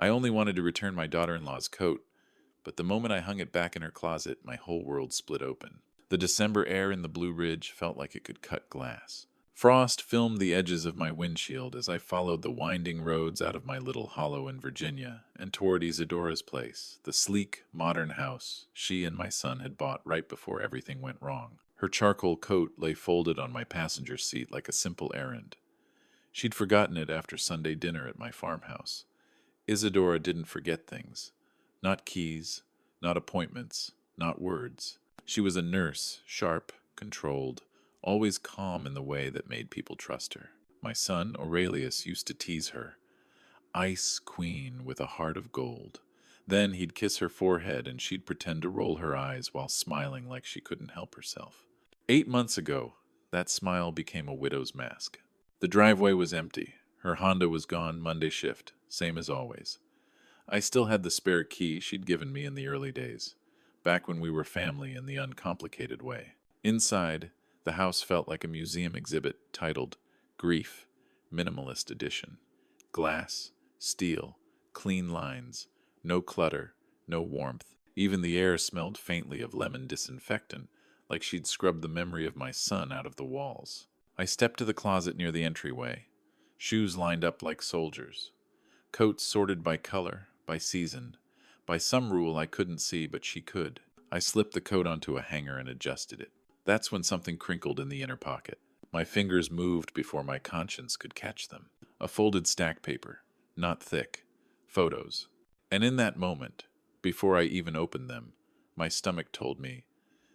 I only wanted to return my daughter-in-law's coat, but the moment I hung it back in her closet, my whole world split open. The December air in the Blue Ridge felt like it could cut glass. Frost filmed the edges of my windshield as I followed the winding roads out of my little hollow in Virginia and toward Isadora's place, the sleek, modern house she and my son had bought right before everything went wrong. Her charcoal coat lay folded on my passenger seat like a simple errand. She'd forgotten it after Sunday dinner at my farmhouse. Isadora didn't forget things. Not keys, not appointments, not words. She was a nurse, sharp, controlled, always calm in the way that made people trust her. My son, Aurelius, used to tease her. Ice queen with a heart of gold. Then he'd kiss her forehead and she'd pretend to roll her eyes while smiling like she couldn't help herself. 8 months ago, that smile became a widow's mask. The driveway was empty. Her Honda was gone Monday shift, same as always. I still had the spare key she'd given me in the early days, back when we were family in the uncomplicated way. Inside, the house felt like a museum exhibit titled Grief, Minimalist Edition. Glass, steel, clean lines, no clutter, no warmth. Even the air smelled faintly of lemon disinfectant, like she'd scrubbed the memory of my son out of the walls. I stepped to the closet near the entryway, shoes lined up like soldiers, coats sorted by color, by season. By some rule I couldn't see, but she could. I slipped the coat onto a hanger and adjusted it. That's when something crinkled in the inner pocket. My fingers moved before my conscience could catch them. A folded stack paper, not thick. Photos. And in that moment, before I even opened them, my stomach told me,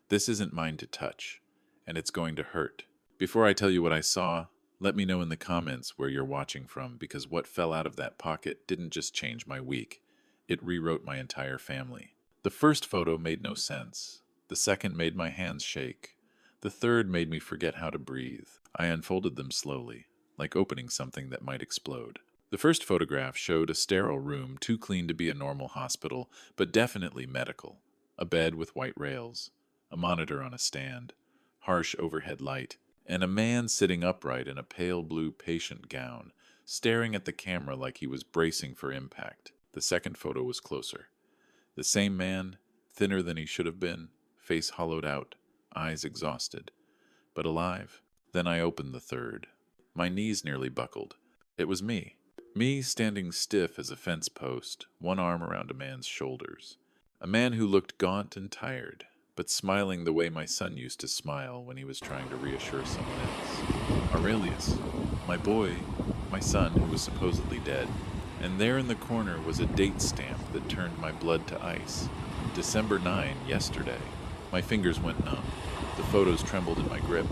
this isn't mine to touch, and it's going to hurt. Before I tell you what I saw, let me know in the comments where you're watching from, because what fell out of that pocket didn't just change my week. It rewrote my entire family. The first photo made no sense. The second made my hands shake. The third made me forget how to breathe. I unfolded them slowly, like opening something that might explode. The first photograph showed a sterile room too clean to be a normal hospital, but definitely medical. A bed with white rails, a monitor on a stand, harsh overhead light, and a man sitting upright in a pale blue patient gown, staring at the camera like he was bracing for impact. The second photo was closer. The same man, thinner than he should have been, face hollowed out, eyes exhausted, but alive. Then I opened the third. My knees nearly buckled. It was me. Me standing stiff as a fence post, one arm around a man's shoulders. A man who looked gaunt and tired, but smiling the way my son used to smile when he was trying to reassure someone else. Aurelius, my boy, my son who was supposedly dead. And there in the corner was a date stamp that turned my blood to ice. December 9, yesterday. My fingers went numb. The photos trembled in my grip.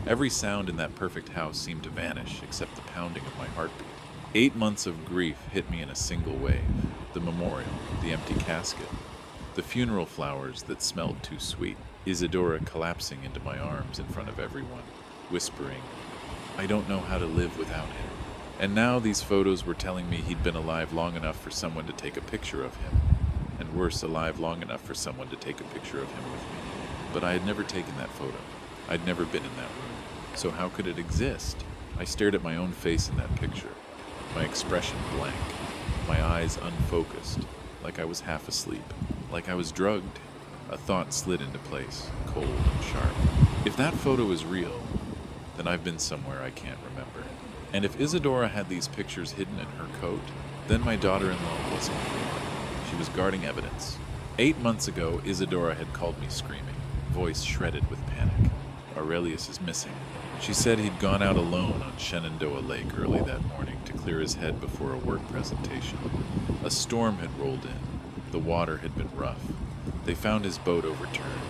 Every sound in that perfect house seemed to vanish except the pounding of my heartbeat. 8 months of grief hit me in a single wave. The memorial, the empty casket, the funeral flowers that smelled too sweet, Isadora collapsing into my arms in front of everyone, whispering, I don't know how to live without him. And now these photos were telling me he'd been alive long enough for someone to take a picture of him, and worse, alive long enough for someone to take a picture of him with me. But I had never taken that photo. I'd never been in that room. So how could it exist? I stared at my own face in that picture, my expression blank, my eyes unfocused, like I was half asleep, like I was drugged. A thought slid into place, cold and sharp. If that photo is real, then I've been somewhere I can't remember. And if Isadora had these pictures hidden in her coat, then my daughter-in-law wasn't real. She was guarding evidence. 8 months ago, Isadora had called me screaming, voice shredded with panic. Aurelius is missing. She said he'd gone out alone on Shenandoah Lake early that morning to clear his head before a work presentation. A storm had rolled in. The water had been rough. They found his boat overturned,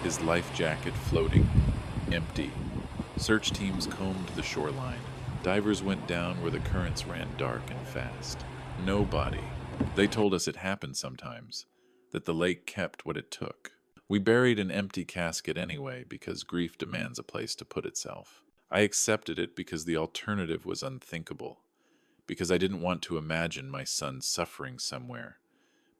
his life jacket floating, empty. Search teams combed the shoreline. Divers went down where the currents ran dark and fast. No body. They told us it happened sometimes, that the lake kept what it took. We buried an empty casket anyway because grief demands a place to put itself. I accepted it because the alternative was unthinkable, because I didn't want to imagine my son suffering somewhere,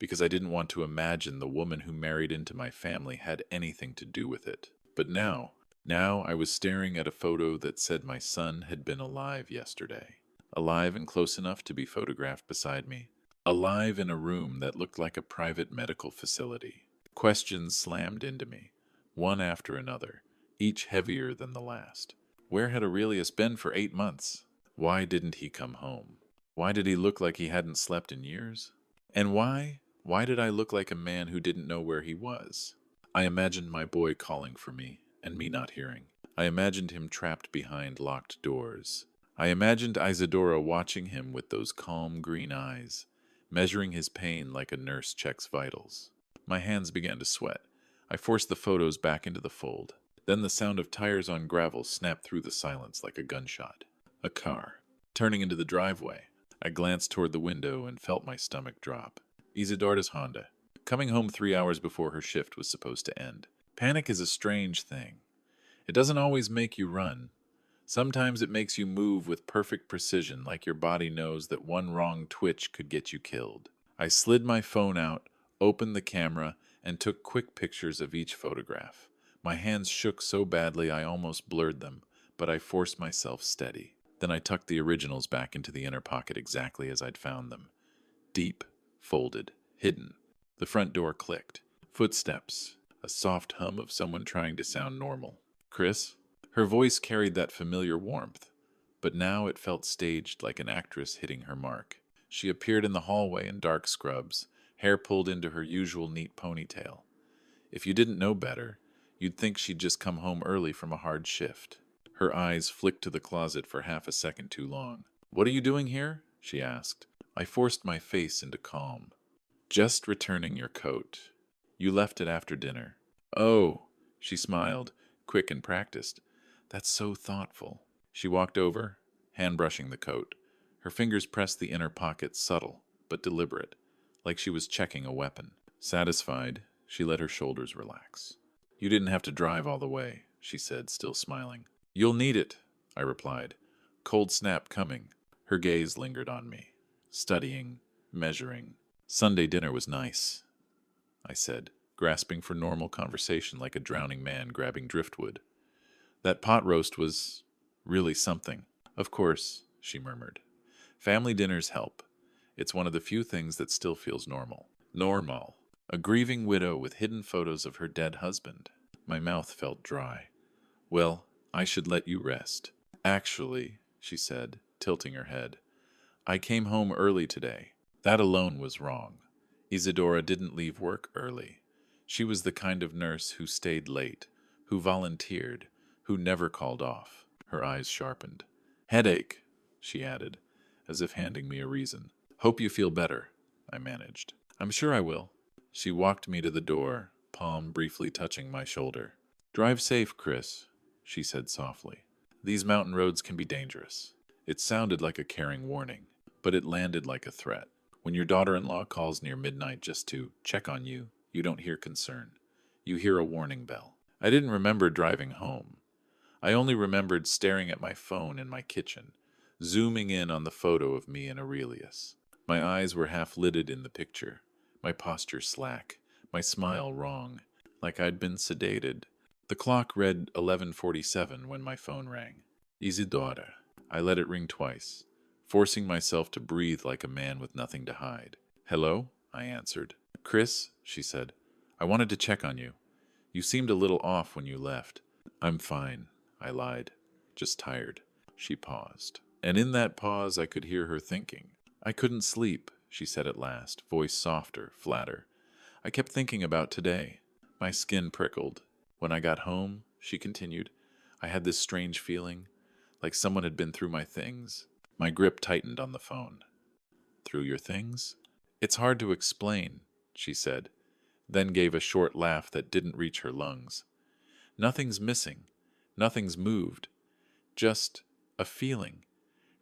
because I didn't want to imagine the woman who married into my family had anything to do with it. But now I was staring at a photo that said my son had been alive yesterday, alive and close enough to be photographed beside me. alive in a room that looked like a private medical facility. Questions slammed into me, one after another, each heavier than the last. Where had Aurelius been for 8 months? Why didn't he come home? Why did he look like he hadn't slept in years? And why did I look like a man who didn't know where he was? I imagined my boy calling for me, and me not hearing. I imagined him trapped behind locked doors. I imagined Isadora watching him with those calm green eyes, measuring his pain like a nurse checks vitals. My hands began to sweat. I forced the photos back into the fold. Then the sound of tires on gravel snapped through the silence like a gunshot. A car. Turning into the driveway, I glanced toward the window and felt my stomach drop. Isadora's Honda. Coming home 3 hours before her shift was supposed to end. Panic is a strange thing. It doesn't always make you run. Sometimes it makes you move with perfect precision, like your body knows that one wrong twitch could get you killed. I slid my phone out, opened the camera, and took quick pictures of each photograph. My hands shook so badly I almost blurred them, but I forced myself steady. Then I tucked the originals back into the inner pocket exactly as I'd found them. Deep, folded, hidden. The front door clicked. Footsteps. A soft hum of someone trying to sound normal. Chris? Her voice carried that familiar warmth, but now it felt staged like an actress hitting her mark. She appeared in the hallway in dark scrubs, hair pulled into her usual neat ponytail. If you didn't know better, you'd think she'd just come home early from a hard shift. Her eyes flicked to the closet for half a second too long. "What are you doing here?" she asked. I forced my face into calm. "Just returning your coat. You left it after dinner." "Oh," she smiled, quick and practiced. "That's so thoughtful." She walked over, hand brushing the coat. Her fingers pressed the inner pocket, subtle but deliberate, like she was checking a weapon. Satisfied, she let her shoulders relax. "You didn't have to drive all the way," she said, still smiling. "You'll need it," I replied. Cold snap coming. Her gaze lingered on me, studying, measuring. "Sunday dinner was nice," I said, grasping for normal conversation like a drowning man grabbing driftwood. "That pot roast was really something." "Of course," she murmured. "Family dinners help. It's one of the few things that still feels normal." Normal. A grieving widow with hidden photos of her dead husband. My mouth felt dry. "Well, I should let you rest." "Actually," she said, tilting her head, "I came home early today. That alone was wrong. Isadora didn't leave work early. She was the kind of nurse who stayed late, who volunteered, who never called off." Her eyes sharpened. "Headache," she added, as if handing me a reason. "Hope you feel better," I managed. "I'm sure I will." She walked me to the door, palm briefly touching my shoulder. "Drive safe, Chris," she said softly. "These mountain roads can be dangerous." It sounded like a caring warning, but it landed like a threat. When your daughter-in-law calls near midnight just to check on you, you don't hear concern. You hear a warning bell. I didn't remember driving home. I only remembered staring at my phone in my kitchen, zooming in on the photo of me and Aurelius. My eyes were half-lidded in the picture, my posture slack, my smile wrong, like I'd been sedated. The clock read 11:47 when my phone rang. Isidora. I let it ring twice, forcing myself to breathe like a man with nothing to hide. "Hello?" I answered. "Chris," she said, "I wanted to check on you. You seemed a little off when you left." "I'm fine," I lied. "Just tired." She paused. And in that pause I could hear her thinking. "I couldn't sleep," she said at last, voice softer, flatter. "I kept thinking about today." My skin prickled. "When I got home," she continued, "I had this strange feeling, like someone had been through my things." My grip tightened on the phone. "Through your things?" "It's hard to explain," she said, then gave a short laugh that didn't reach her lungs. "Nothing's missing. Nothing's moved. Just a feeling.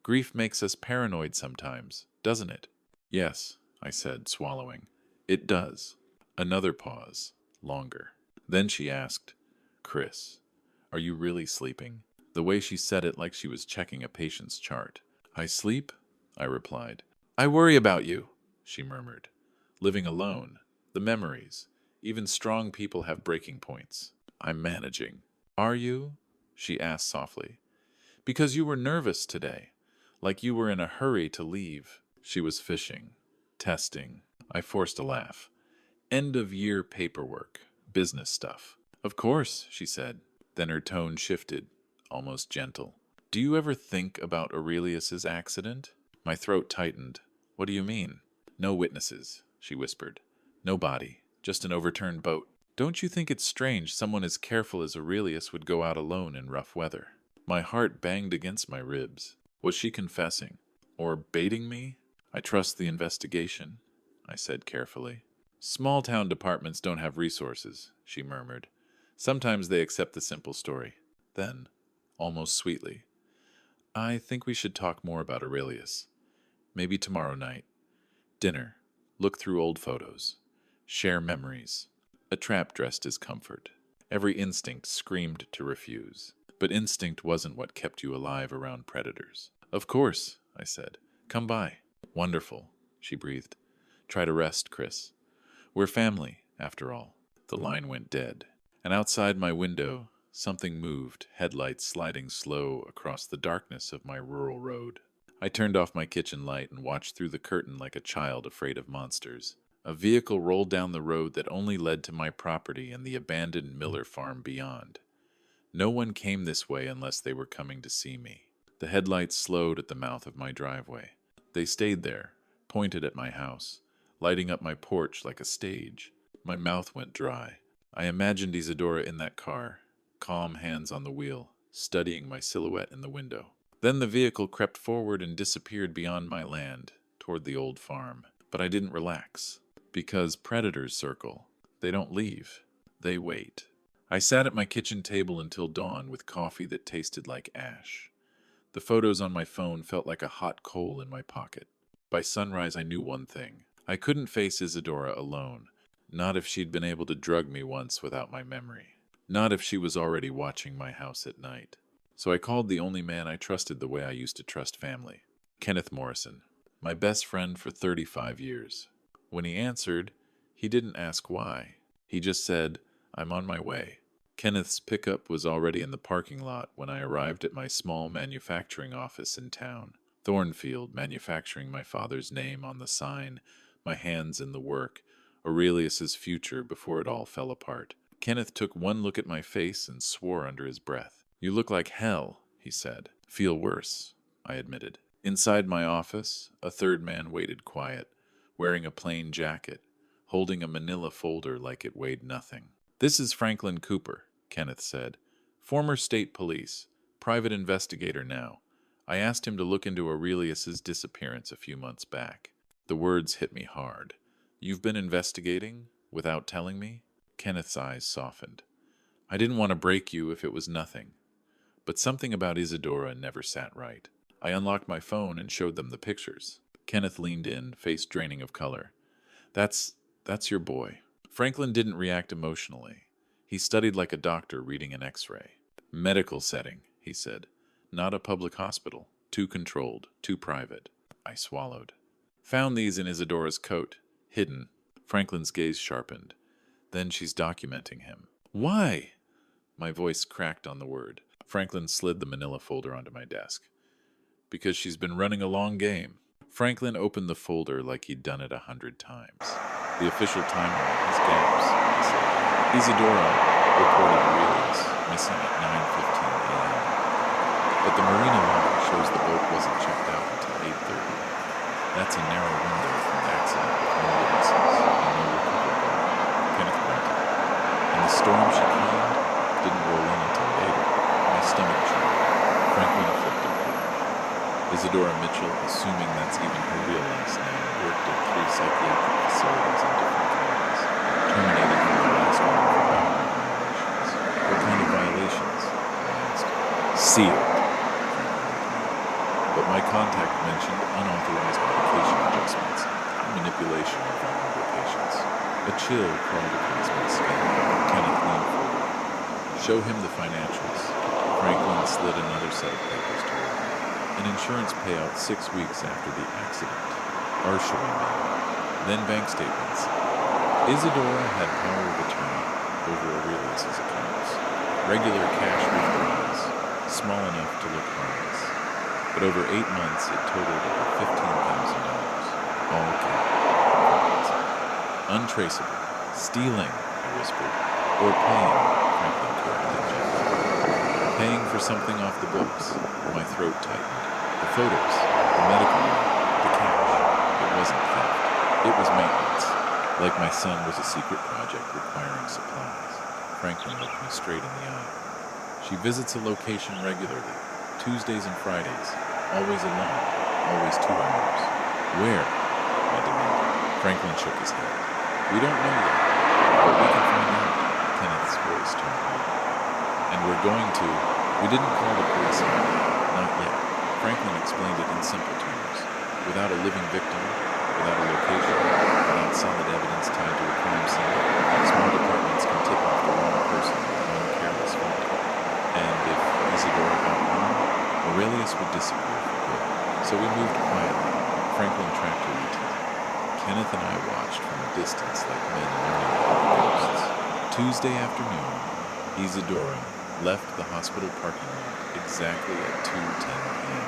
Grief makes us paranoid sometimes, doesn't it?" "Yes," I said, swallowing. "It does." Another pause, longer. Then she asked, "Chris, are you really sleeping?" The way she said it like she was checking a patient's chart. "I sleep?" I replied. "I worry about you," she murmured. "Living alone. The memories. Even strong people have breaking points. I'm managing." "Are you?" she asked softly. "Because you were nervous today, like you were in a hurry to leave." She was fishing. Testing. I forced a laugh. End-of-year paperwork. Business stuff. Of course, she said. Then her tone shifted, almost gentle. Do you ever think about Aurelius's accident? My throat tightened. What do you mean? No witnesses, she whispered. No body. Just an overturned boat. Don't you think it's strange someone as careful as Aurelius would go out alone in rough weather? My heart banged against my ribs. Was she confessing? Or baiting me? I trust the investigation, I said carefully. Small-town departments don't have resources, she murmured. Sometimes they accept the simple story. Then, almost sweetly, I think we should talk more about Aurelius. Maybe tomorrow night. Dinner. Look through old photos. Share memories. A trap dressed as comfort. Every instinct screamed to refuse. But instinct wasn't what kept you alive around predators. Of course, I said. Come by. Wonderful, she breathed. Try to rest, Chris. We're family, after all. The line went dead. And outside my window, something moved, headlights sliding slow across the darkness of my rural road. I turned off my kitchen light and watched through the curtain like a child afraid of monsters. A vehicle rolled down the road that only led to my property and the abandoned Miller farm beyond. No one came this way unless they were coming to see me. The headlights slowed at the mouth of my driveway. They stayed there, pointed at my house, lighting up my porch like a stage. My mouth went dry. I imagined Isadora in that car, calm hands on the wheel, studying my silhouette in the window. Then the vehicle crept forward and disappeared beyond my land, toward the old farm. But I didn't relax, because predators circle. They don't leave. They wait. I sat at my kitchen table until dawn with coffee that tasted like ash. The photos on my phone felt like a hot coal in my pocket. By sunrise, I knew one thing. I couldn't face Isadora alone. Not if she'd been able to drug me once without my memory. Not if she was already watching my house at night. So I called the only man I trusted the way I used to trust family. Kenneth Morrison, my best friend for 35 years. When he answered, he didn't ask why. He just said, I'm on my way. Kenneth's pickup was already in the parking lot when I arrived at my small manufacturing office in town. Thornfield, manufacturing, my father's name on the sign, my hands in the work, Aurelius's future before it all fell apart. Kenneth took one look at my face and swore under his breath. You look like hell, he said. Feel worse, I admitted. Inside my office, a third man waited quiet, wearing a plain jacket, holding a manila folder like it weighed nothing. This is Franklin Cooper, Kenneth said. Former state police, private investigator now. I asked him to look into Aurelius's disappearance a few months back. The words hit me hard. You've been investigating without telling me? Kenneth's eyes softened. I didn't want to break you if it was nothing. But something about Isadora never sat right. I unlocked my phone and showed them the pictures. Kenneth leaned in, face draining of color. That's your boy. Franklin didn't react emotionally. He studied like a doctor reading an x-ray. Medical setting, he said. Not a public hospital. Too controlled, too private. I swallowed. Found these in Isadora's coat. Hidden. Franklin's gaze sharpened. Then she's documenting him. Why? My voice cracked on the word. Franklin slid the manila folder onto my desk. Because she's been running a long game. Franklin opened the folder like he'd done it 100 times. The official timeline has gaps, he said. Isadora reported Aurelius missing at 9:15 a.m. But the marina log shows the boat wasn't checked out until 8:30. That's a narrow window for an accident with no witnesses and no recovery. Kenneth grunted. And the storm she claimed didn't roll in until later. My stomach churned. Franklin flipped a page. Isadora Mitchell, assuming that's even her real last name, worked at 3 psychiatric facilities in different counties. Terminated from the last one for boundary violations. What kind of violations? I asked. Sealed. But my contact mentioned unauthorized medication adjustments, manipulation of vulnerable patients. A chill crawled across my skin. Kenneth leaned forward. Show him the financials. Franklin slid another set of papers toward me. An insurance payout 6 weeks after the accident. Archery mail. Then bank statements. Isadora had power of attorney over Aurelius's accounts. Regular cash withdrawals, small enough to look harmless. But over 8 months, it totaled over $15,000. All cash. Untraceable. Stealing, I whispered. Or paying, Franklin corrected gently. Paying for something off the books. My throat tightened. The photos, the medical note, the cash. It wasn't theft. It was maintenance. Like my son was a secret project requiring supplies. Franklin looked me straight in the eye. She visits a location regularly, Tuesdays and Fridays, always alone, always 2 hours. Where? I demanded. Franklin shook his head. We don't know yet, but we can find out. Kenneth's voice turned hard. And we're going to. We didn't call the police on it. Not yet. Franklin explained it in simple terms. Without a living victim, without a location, without solid evidence tied to a crime scene, small departments can tip off the wrong person with one careless phone call. And if Isadora got wrong, Aurelius would disappear for good. So we moved quietly. Franklin tracked her routine. Kenneth and I watched from a distance like men learning about ghosts. Tuesday afternoon, Isadora left the hospital parking lot exactly at 2:10 p.m.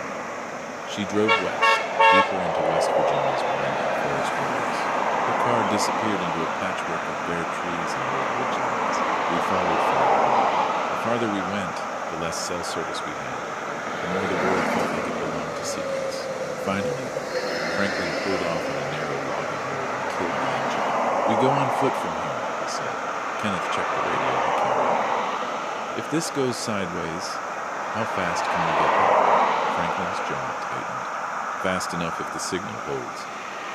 She drove west, deeper into West Virginia's winding forest roads. Her car disappeared into a patchwork of bare trees and old ridgelines. We followed farther. The farther we went, the less cell service we had. The more the world felt like it belonged to secrets. Finally, Franklin pulled off on a narrow logging road and killed the engine. We go on foot from here, he said. Kenneth checked the radio he carried. If this goes sideways, how fast can we get there? Franklin's jaw tightened. Fast enough if the signal holds.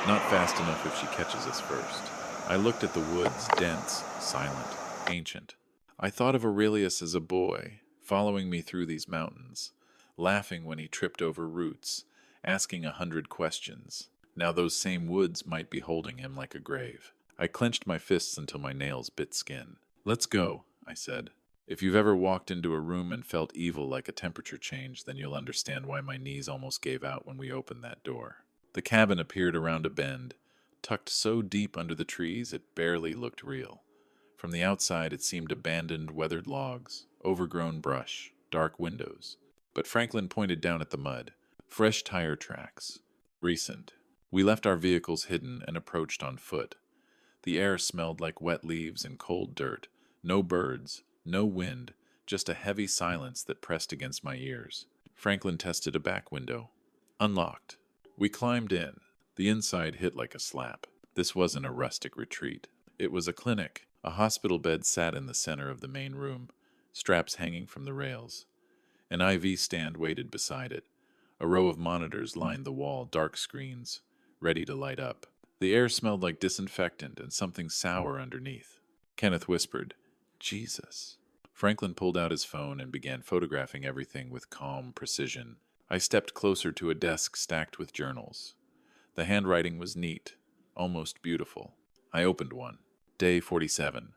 Not fast enough if she catches us first. I looked at the woods, dense, silent, ancient. I thought of Aurelius as a boy, following me through these mountains, laughing when he tripped over roots, asking 100 questions. Now those same woods might be holding him like a grave. I clenched my fists until my nails bit skin. Let's go, I said. If you've ever walked into a room and felt evil like a temperature change, then you'll understand why my knees almost gave out when we opened that door. The cabin appeared around a bend, tucked so deep under the trees it barely looked real. From the outside it seemed abandoned, weathered logs, overgrown brush, dark windows. But Franklin pointed down at the mud. Fresh tire tracks. Recent. We left our vehicles hidden and approached on foot. The air smelled like wet leaves and cold dirt. No birds. No wind, just a heavy silence that pressed against my ears. Franklin tested a back window. Unlocked. We climbed in. The inside hit like a slap. This wasn't a rustic retreat. It was a clinic. A hospital bed sat in the center of the main room, straps hanging from the rails. An IV stand waited beside it. A row of monitors lined the wall, dark screens, ready to light up. The air smelled like disinfectant and something sour underneath. Kenneth whispered, Jesus. Franklin pulled out his phone and began photographing everything with calm precision. I stepped closer to a desk stacked with journals. The handwriting was neat, almost beautiful. I opened one. Day 47.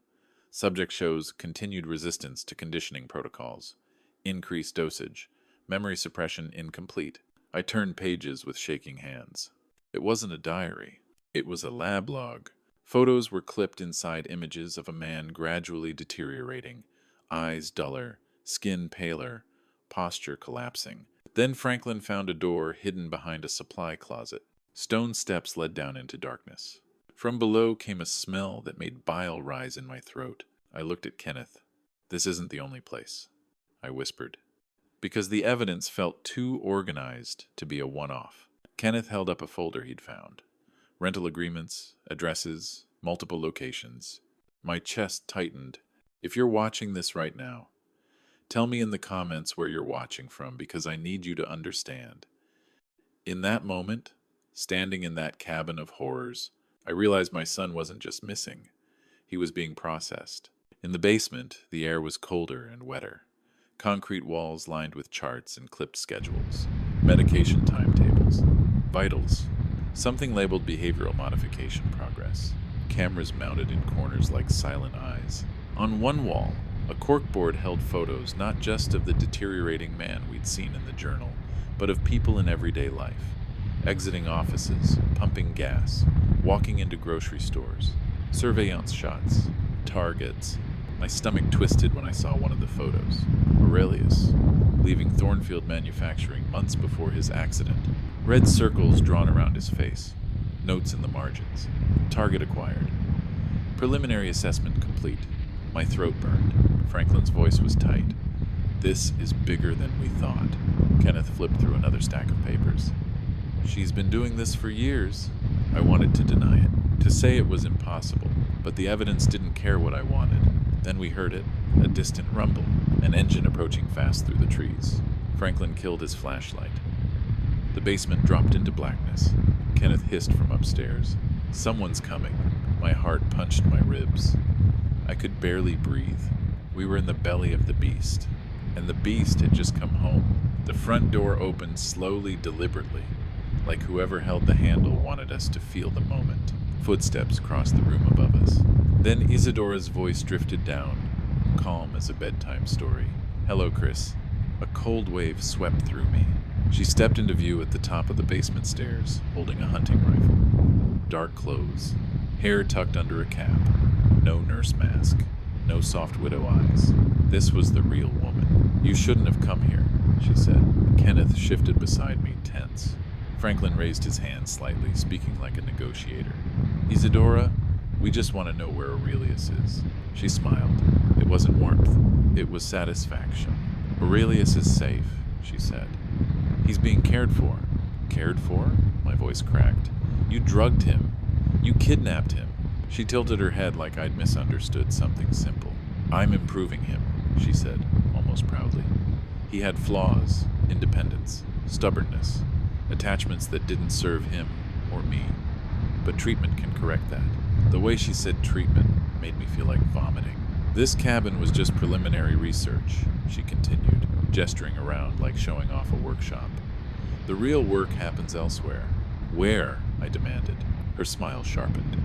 Subject shows continued resistance to conditioning protocols. Increased dosage. Memory suppression incomplete. I turned pages with shaking hands. It wasn't a diary. It was a lab log. Photos were clipped inside images of a man gradually deteriorating, eyes duller, skin paler, posture collapsing. Then Franklin found a door hidden behind a supply closet. Stone steps led down into darkness. From below came a smell that made bile rise in my throat. I looked at Kenneth. This isn't the only place, I whispered, because the evidence felt too organized to be a one-off. Kenneth held up a folder he'd found. Rental agreements, addresses, multiple locations. My chest tightened. If you're watching this right now, tell me in the comments where you're watching from, because I need you to understand. In that moment, standing in that cabin of horrors, I realized my son wasn't just missing. He was being processed. In the basement, the air was colder and wetter. Concrete walls lined with charts and clipped schedules. Medication timetables. Vitals. Something labeled behavioral modification progress. Cameras mounted in corners like silent eyes. On one wall, a corkboard held photos not just of the deteriorating man we'd seen in the journal, but of people in everyday life. Exiting offices, pumping gas, walking into grocery stores. Surveillance shots. Targets. My stomach twisted when I saw one of the photos. Aurelius, leaving Thornfield Manufacturing months before his accident. Red circles drawn around his face. Notes in the margins. Target acquired. Preliminary assessment complete. My throat burned. Franklin's voice was tight. This is bigger than we thought. Kenneth flipped through another stack of papers. She's been doing this for years. I wanted to deny it, to say it was impossible, but the evidence didn't care what I wanted. Then we heard it, a distant rumble, an engine approaching fast through the trees. Franklin killed his flashlight. The basement dropped into blackness. Kenneth hissed from upstairs. Someone's coming. My heart punched my ribs. I could barely breathe. We were in the belly of the beast, and the beast had just come home. The front door opened slowly, deliberately, like whoever held the handle wanted us to feel the moment. Footsteps crossed the room above us. Then Isadora's voice drifted down, calm as a bedtime story. "Hello, Chris." A cold wave swept through me. She stepped into view at the top of the basement stairs, holding a hunting rifle. Dark clothes, hair tucked under a cap, no nurse mask, no soft widow eyes. This was the real woman. "You shouldn't have come here," she said. Kenneth shifted beside me, tense. Franklin raised his hand slightly, speaking like a negotiator. "Isadora, we just want to know where Aurelius is." She smiled. It wasn't warmth. It was satisfaction. "Aurelius is safe," she said. "He's being cared for." "Cared for?" My voice cracked. "You drugged him. You kidnapped him." She tilted her head like I'd misunderstood something simple. "I'm improving him," she said, almost proudly. "He had flaws, independence, stubbornness, attachments that didn't serve him or me. But treatment can correct that." The way she said treatment made me feel like vomiting. "This cabin was just preliminary research," she continued, gesturing around like showing off a workshop. "The real work happens elsewhere." "Where?" I demanded. Her smile sharpened.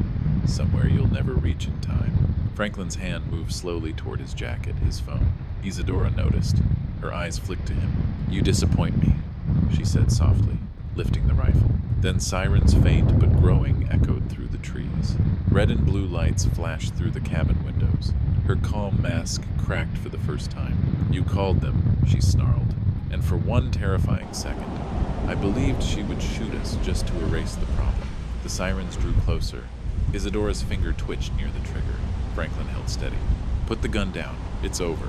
"Somewhere you'll never reach in time." Franklin's hand moved slowly toward his jacket, his phone. Isadora noticed. Her eyes flicked to him. "You disappoint me," she said softly, lifting the rifle. Then sirens, faint but growing, echoed through the trees. Red and blue lights flashed through the cabin windows. Her calm mask cracked for the first time. "You called them," she snarled. And for one terrifying second, I believed she would shoot us just to erase the problem. The sirens drew closer. Isadora's finger twitched near the trigger. Franklin held steady. "Put the gun down. It's over."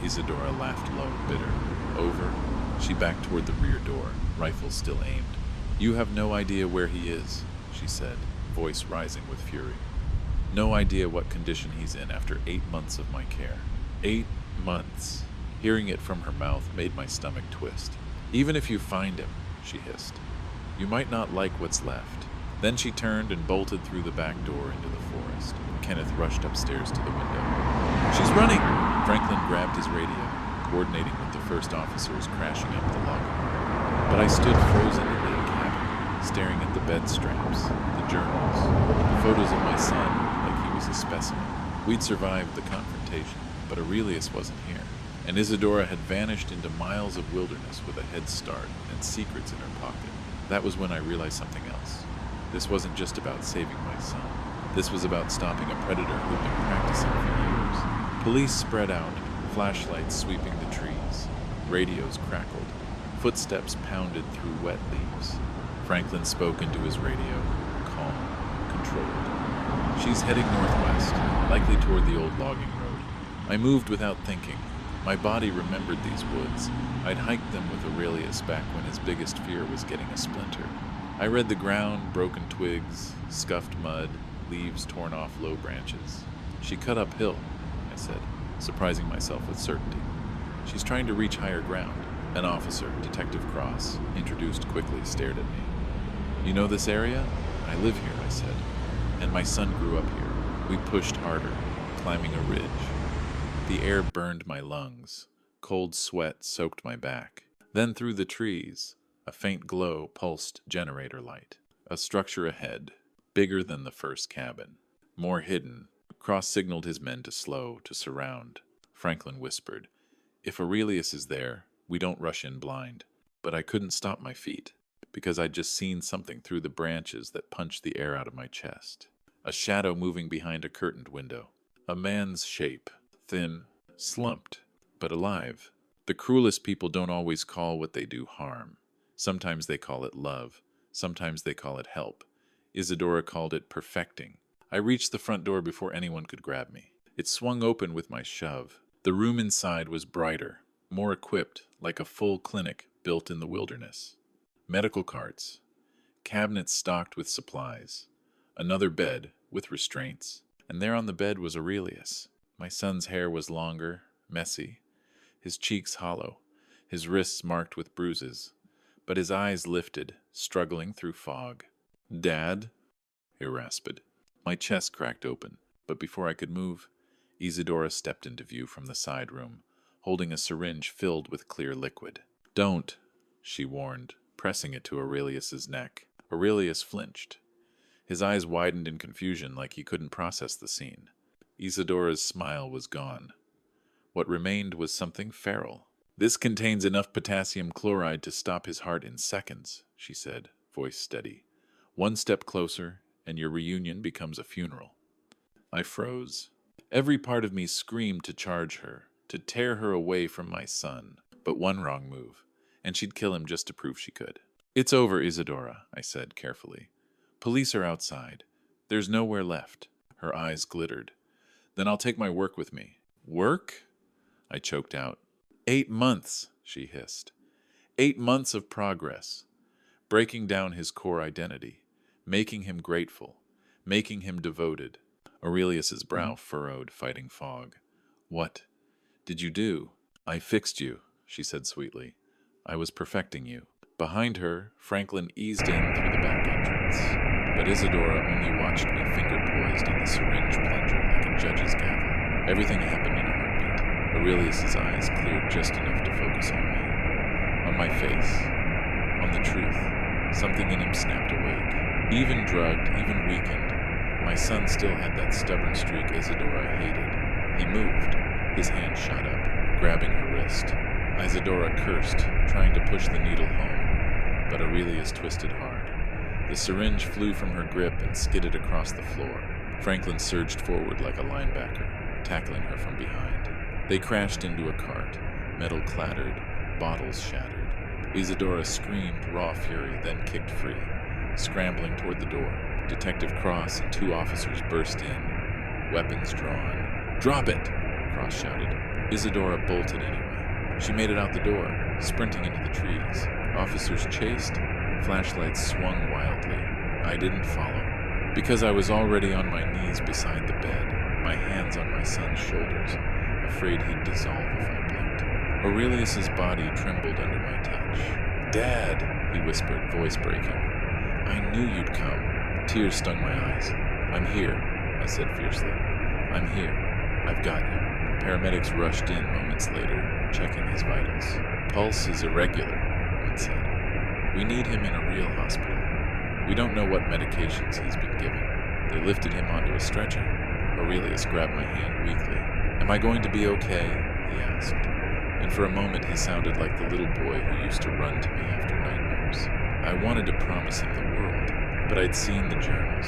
Isadora laughed low, bitter. "Over?" She backed toward the rear door, rifle still aimed. "You have no idea where he is," she said, voice rising with fury. "No idea what condition he's in after 8 months of my care." 8 months. Hearing it from her mouth made my stomach twist. "Even if you find him," she hissed, "you might not like what's left." Then she turned and bolted through the back door into the forest. Kenneth rushed upstairs to the window. "She's running!" Franklin grabbed his radio, coordinating with the first officers crashing up the log. But I stood frozen in the cabin, staring at the bed straps, the journals, the photos of my son like he was a specimen. We'd survived the confrontation, but Aurelius wasn't here. And Isadora had vanished into miles of wilderness with a head start and secrets in her pocket. That was when I realized something else. This wasn't just about saving my son. This was about stopping a predator who'd been practicing for years. Police spread out, flashlights sweeping the trees. Radios crackled. Footsteps pounded through wet leaves. Franklin spoke into his radio, calm, controlled. "She's heading northwest, likely toward the old logging road." I moved without thinking. My body remembered these woods. I'd hiked them with Aurelius back when his biggest fear was getting a splinter. I read the ground, broken twigs, scuffed mud, leaves torn off low branches. "She cut uphill," I said, surprising myself with certainty. "She's trying to reach higher ground." An officer, Detective Cross, introduced quickly, stared at me. "You know this area?" "I live here," I said, "and my son grew up here." We pushed harder, climbing a ridge. The air burned my lungs. Cold sweat soaked my back. Then through the trees, a faint glow pulsed generator light. A structure ahead, bigger than the first cabin. More hidden. Cross signaled his men to slow, to surround. Franklin whispered, "If Aurelius is there, we don't rush in blind." But I couldn't stop my feet, because I'd just seen something through the branches that punched the air out of my chest. A shadow moving behind a curtained window. A man's shape, thin, slumped, but alive. The cruelest people don't always call what they do harm. Sometimes they call it love. Sometimes they call it help. Isadora called it perfecting. I reached the front door before anyone could grab me. It swung open with my shove. The room inside was brighter, more equipped, like a full clinic built in the wilderness. Medical carts, cabinets stocked with supplies, another bed with restraints, and there on the bed was Aurelius. My son's hair was longer, messy, his cheeks hollow, his wrists marked with bruises, but his eyes lifted, struggling through fog. "Dad?" he rasped. My chest cracked open, but before I could move, Isadora stepped into view from the side room, holding a syringe filled with clear liquid. "Don't," she warned, pressing it to Aurelius's neck. Aurelius flinched. His eyes widened in confusion like he couldn't process the scene. Isadora's smile was gone. What remained was something feral. "This contains enough potassium chloride to stop his heart in seconds," she said, voice steady. "One step closer, and your reunion becomes a funeral." I froze. Every part of me screamed to charge her, to tear her away from my son. But one wrong move, and she'd kill him just to prove she could. "It's over, Isadora," I said carefully. "Police are outside. There's nowhere left." Her eyes glittered. "Then I'll take my work with me." "Work?" I choked out. 8 months, she hissed. 8 months of progress, breaking down his core identity, making him grateful, making him devoted. Aurelius's brow furrowed, fighting fog. "What did you do?" "I fixed you," she said sweetly. "I was perfecting you." Behind her, Franklin eased in through the back entrance, but Isadora only watched me finger poised on the syringe plunger like a judge's gavel. Everything happened in a heartbeat. Aurelius's eyes cleared just enough to focus on me, on my face, on the truth. Something in him snapped awake. Even drugged, even weakened, my son still had that stubborn streak Isadora hated. He moved. His hand shot up, grabbing her wrist. Isadora cursed, trying to push the needle home, but Aurelius twisted hard. The syringe flew from her grip and skidded across the floor. Franklin surged forward like a linebacker, tackling her from behind. They crashed into a cart. Metal clattered, bottles shattered. Isadora screamed raw fury, then kicked free, scrambling toward the door. Detective Cross and 2 officers burst in, weapons drawn. "Drop it!" Cross shouted. Isadora bolted anyway. She made it out the door, sprinting into the trees. Officers chased, flashlights swung wildly. I didn't follow, because I was already on my knees beside the bed, my hands on my son's shoulders, afraid he'd dissolve if I blinked. Aurelius's body trembled under my touch. "Dad," he whispered, voice breaking. "I knew you'd come." Tears stung my eyes. "I'm here," I said fiercely. "I'm here. I've got you." Paramedics rushed in moments later, checking his vitals. "Pulse is irregular," one said. "We need him in a real hospital. We don't know what medications he's been given." They lifted him onto a stretcher. Aurelius grabbed my hand weakly. "Am I going to be okay?" he asked. And for a moment he sounded like the little boy who used to run to me after nightmares. I wanted to promise him the world, but I'd seen the journals,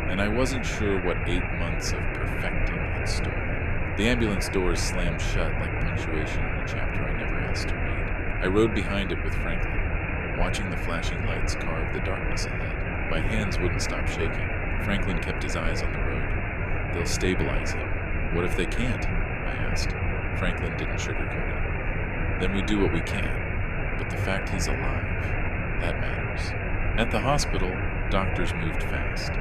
and I wasn't sure what 8 months of perfecting had stolen. The ambulance doors slammed shut like punctuation in a chapter I never asked to read. I rode behind it with Franklin, watching the flashing lights carve the darkness ahead. My hands wouldn't stop shaking. Franklin kept his eyes on the road. "They'll stabilize him." "What if they can't?" I asked. Franklin didn't sugarcoat it. "Then we do what we can. But the fact he's alive, that matters." At the hospital, doctors moved fast.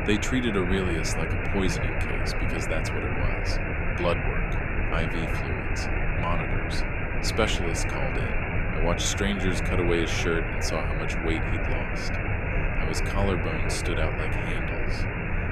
They treated Aurelius like a poisoning case because that's what it was. Blood work, IV fluids, monitors. Specialists called in. I watched strangers cut away his shirt and saw how much weight he'd lost. How his collarbones stood out like handles.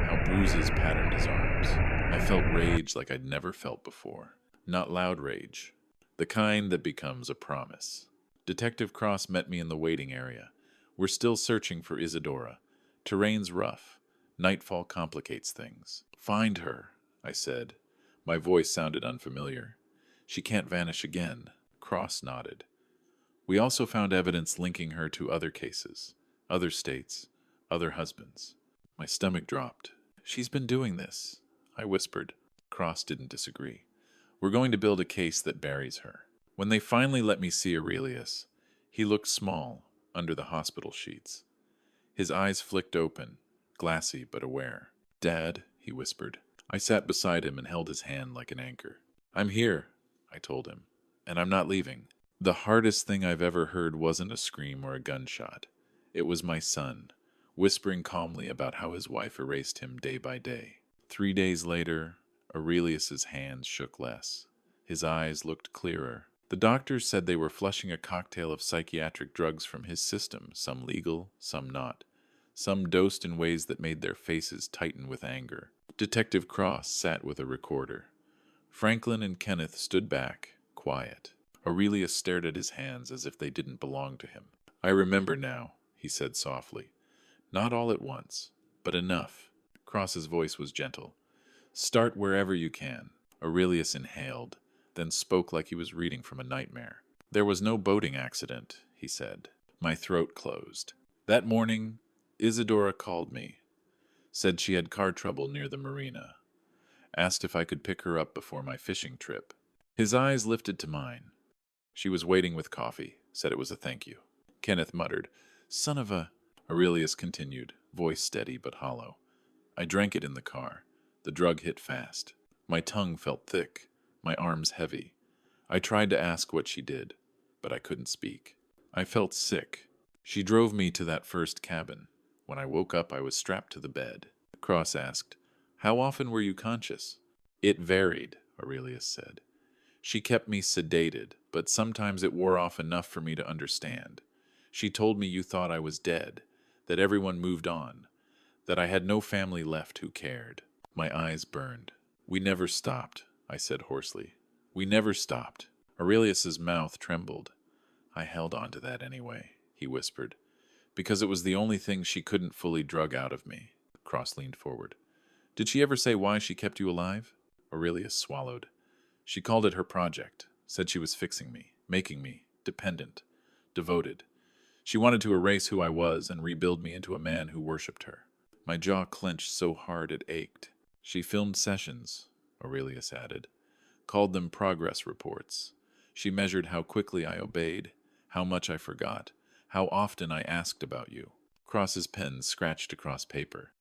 How bruises patterned his arms. I felt rage like I'd never felt before. Not loud rage. The kind that becomes a promise. Detective Cross met me in the waiting area. We're still searching for Isadora. Terrain's rough. Nightfall complicates things. "Find her," I said. My voice sounded unfamiliar. "She can't vanish again." Cross nodded. "We also found evidence linking her to other cases, other states, other husbands." My stomach dropped. "She's been doing this," I whispered. Cross didn't disagree. "We're going to build a case that buries her." When they finally let me see Aurelius, he looked small under the hospital sheets. His eyes flicked open, glassy but aware. "Dad," he whispered. I sat beside him and held his hand like an anchor. I'm here, I told him, and I'm not leaving. The hardest thing I've ever heard wasn't a scream or a gunshot. It was my son, whispering calmly about how his wife erased him day by day. 3 days later, Aurelius's hands shook less. His eyes looked clearer. The doctors said they were flushing a cocktail of psychiatric drugs from his system, some legal, some not. Some dosed in ways that made their faces tighten with anger. Detective Cross sat with a recorder. Franklin and Kenneth stood back, quiet. Aurelius stared at his hands as if they didn't belong to him. I remember now, he said softly. Not all at once, but enough. Cross's voice was gentle. Start wherever you can. Aurelius inhaled, then spoke like he was reading from a nightmare. There was no boating accident, he said. My throat closed. That morning, Isadora called me. Said she had car trouble near the marina. Asked if I could pick her up before my fishing trip. His eyes lifted to mine. She was waiting with coffee, said it was a thank you. Kenneth muttered, Son of a... Aurelius continued, voice steady but hollow. I drank it in the car. The drug hit fast. My tongue felt thick, my arms heavy. I tried to ask what she did, but I couldn't speak. I felt sick. She drove me to that first cabin. When I woke up, I was strapped to the bed. Cross asked, How often were you conscious? It varied, Aurelius said. She kept me sedated, but sometimes it wore off enough for me to understand. She told me you thought I was dead, that everyone moved on, that I had no family left who cared. My eyes burned. We never stopped, I said hoarsely. We never stopped. Aurelius's mouth trembled. I held on to that anyway, he whispered, because it was the only thing she couldn't fully drug out of me. Cross leaned forward. Did she ever say why she kept you alive? Aurelius swallowed. She called it her project, said she was fixing me, making me dependent, devoted. She wanted to erase who I was and rebuild me into a man who worshipped her. My jaw clenched so hard it ached. She filmed sessions, Aurelius added, called them progress reports. She measured how quickly I obeyed, how much I forgot, how often I asked about you. Cross's pen scratched across paper.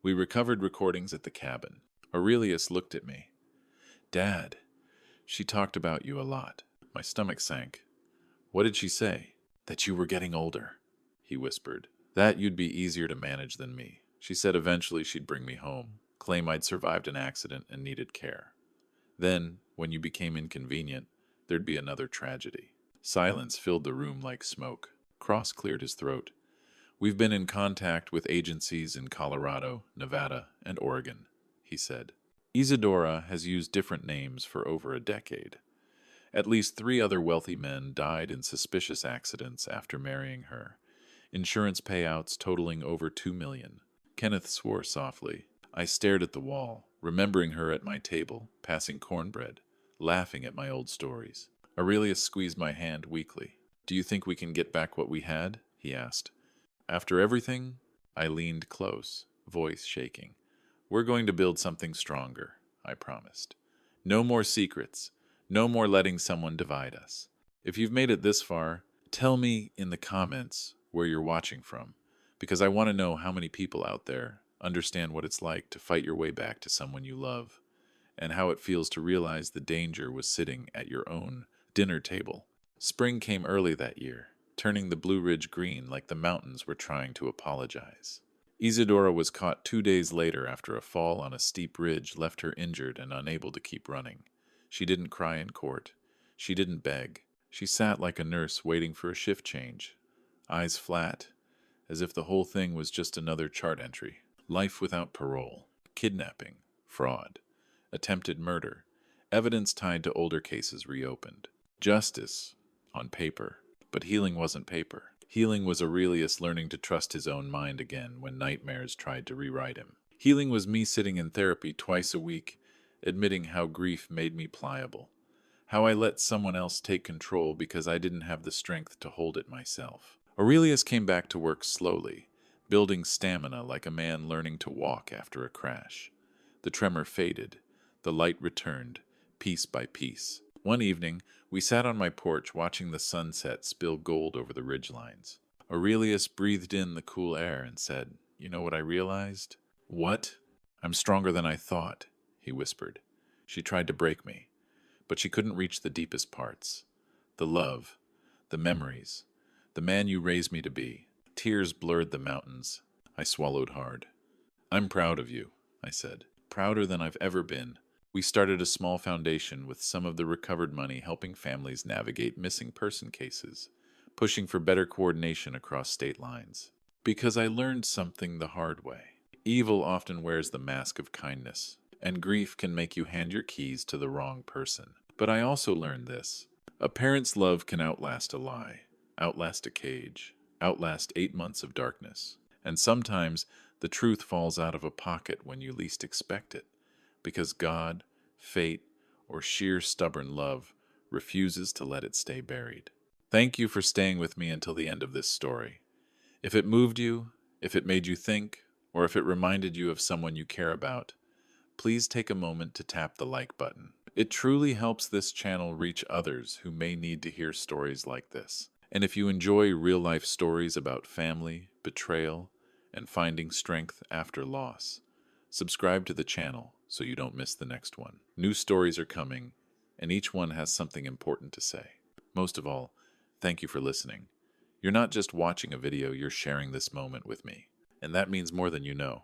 We recovered recordings at the cabin. Aurelius looked at me. Dad, she talked about you a lot. My stomach sank. What did she say? That you were getting older, he whispered. That you'd be easier to manage than me. She said eventually she'd bring me home, claim I'd survived an accident and needed care. Then, when you became inconvenient, there'd be another tragedy. Silence filled the room like smoke. Cross cleared his throat. We've been in contact with agencies in Colorado, Nevada, and Oregon, he said. Isadora has used different names for over a decade. At least 3 other wealthy men died in suspicious accidents after marrying her. Insurance payouts totaling over $2 million. Kenneth swore softly. I stared at the wall, remembering her at my table, passing cornbread, laughing at my old stories. Aurelius squeezed my hand weakly. Do you think we can get back what we had? He asked. After everything? I leaned close, voice shaking. We're going to build something stronger, I promised. No more secrets. No more letting someone divide us. If you've made it this far, tell me in the comments where you're watching from, because I want to know how many people out there understand what it's like to fight your way back to someone you love, and how it feels to realize the danger was sitting at your own dinner table. Spring came early that year, turning the Blue Ridge green like the mountains were trying to apologize. Isadora was caught 2 days later after a fall on a steep ridge left her injured and unable to keep running. She didn't cry in court. She didn't beg. She sat like a nurse waiting for a shift change, eyes flat, as if the whole thing was just another chart entry. Life without parole, kidnapping, fraud, attempted murder, evidence tied to older cases reopened. Justice, on paper. But healing wasn't paper. Healing was Aurelius learning to trust his own mind again when nightmares tried to rewrite him. Healing was me sitting in therapy twice a week, admitting how grief made me pliable, how I let someone else take control because I didn't have the strength to hold it myself. Aurelius came back to work slowly, building stamina like a man learning to walk after a crash. The tremor faded. The light returned, piece by piece. One evening, we sat on my porch watching the sunset spill gold over the ridgelines. Aurelius breathed in the cool air and said, You know what I realized? What? I'm stronger than I thought, he whispered. She tried to break me, but she couldn't reach the deepest parts. The love, the memories, the man you raised me to be. Tears blurred the mountains. I swallowed hard. I'm proud of you, I said. Prouder than I've ever been. We started a small foundation with some of the recovered money helping families navigate missing person cases, pushing for better coordination across state lines. Because I learned something the hard way. Evil often wears the mask of kindness, and grief can make you hand your keys to the wrong person. But I also learned this. A parent's love can outlast a lie, outlast a cage, outlast 8 months of darkness. And sometimes the truth falls out of a pocket when you least expect it, because God, fate, or sheer stubborn love refuses to let it stay buried. Thank you for staying with me until the end of this story. If it moved you, if it made you think, or if it reminded you of someone you care about, please take a moment to tap the like button. It truly helps this channel reach others who may need to hear stories like this. And if you enjoy real-life stories about family, betrayal, and finding strength after loss, subscribe to the channel so you don't miss the next one. New stories are coming, and each one has something important to say. Most of all, thank you for listening. You're not just watching a video, you're sharing this moment with me. And that means more than you know.